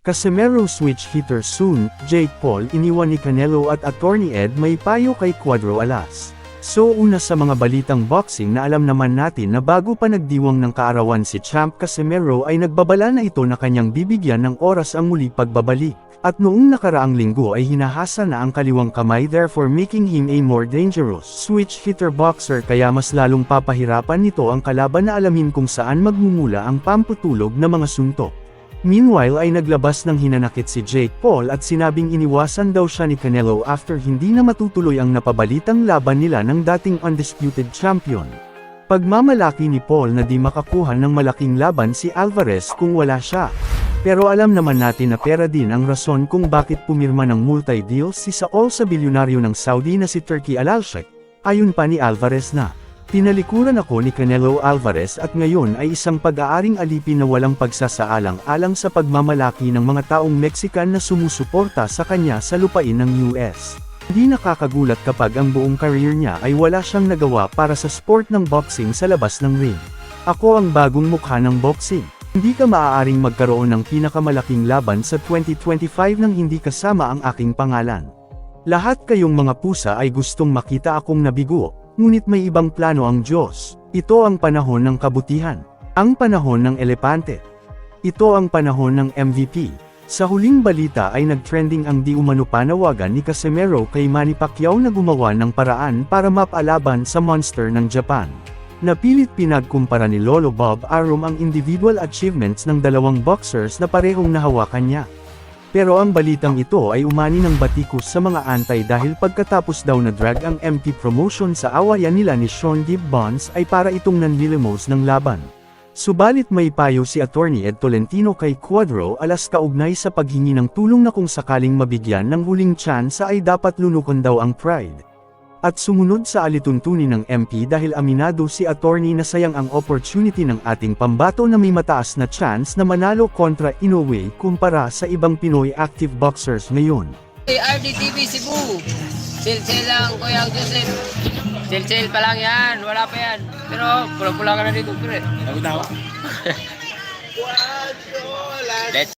Casimero switch hitter soon, Jake Paul iniwan ni Canelo at Attorney Ed may payo kay Cuadro Alas. So una sa mga balitang boxing na alam naman natin na bago pa nagdiwang ng kaarawan si Champ Casimero ay nagbabala na ito na kanyang bibigyan ng oras ang muli pagbabalik. At noong nakaraang linggo ay hinahasa na ang kaliwang kamay therefore making him a more dangerous switch hitter boxer kaya mas lalong papahirapan nito ang kalaban na alamin kung saan magmumula ang pamputulog na mga suntok. Meanwhile ay naglabas ng hinanakit si Jake Paul at sinabing iniwasan daw siya ni Canelo after hindi na matutuloy ang napabalitang laban nila ng dating undisputed champion. Pagmamalaki ni Paul na di makakuha ng malaking laban si Alvarez kung wala siya. Pero alam naman natin na pera din ang rason kung bakit pumirma ng multi-deal si Saul sa bilyonaryo ng Saudi na si Turki Al-Sheikh. Ayon pa ni Alvarez na, "Tinalikuran ako ni Canelo Alvarez at ngayon ay isang pag-aaring alipin na walang pagsasaalang-alang sa pagmamalaki ng mga taong Mexican na sumusuporta sa kanya sa lupain ng US." Hindi nakakagulat kapag ang buong career niya ay wala siyang nagawa para sa sport ng boxing sa labas ng ring. "Ako ang bagong mukha ng boxing. Hindi ka maaaring magkaroon ng pinakamalaking laban sa 2025 nang hindi kasama ang aking pangalan. Lahat kayong mga pusa ay gustong makita akong nabigo, ngunit may ibang plano ang Diyos. Ito ang panahon ng kabutihan. Ang panahon ng elepante. Ito ang panahon ng MVP. Sa huling balita ay nagtrending ang di umano panawagan ni Casimero kay Manny Pacquiao na gumawa ng paraan para mapalaban sa monster ng Japan. Napilit pinagkumpara ni Lolo Bob Arum ang individual achievements ng dalawang boxers na parehong nahawakan niya. Pero ang balitang ito ay umani ng batikos sa mga antay dahil pagkatapos daw na drag ang MP promotion sa awayan nila ni Sean Gibbons ay para itong nanlilimos ng laban. Subalit may payo si Attorney Ed Tolentino kay Cuadro Alas kaugnay sa paghingi ng tulong na kung sakaling mabigyan ng huling tsansa ay dapat lunukan daw ang pride. At sumunod sa alituntunin ng MP dahil aminado si attorney na sayang ang opportunity ng ating pambato na may mataas na chance na manalo kontra Inoue kumpara sa ibang Pinoy active boxers ngayon. RDTV Cebu, chill lang Kuya Joseph. Chill pa lang yan, wala pa yan. Pero pulang-pulang ka na dito, pre. Ako daw.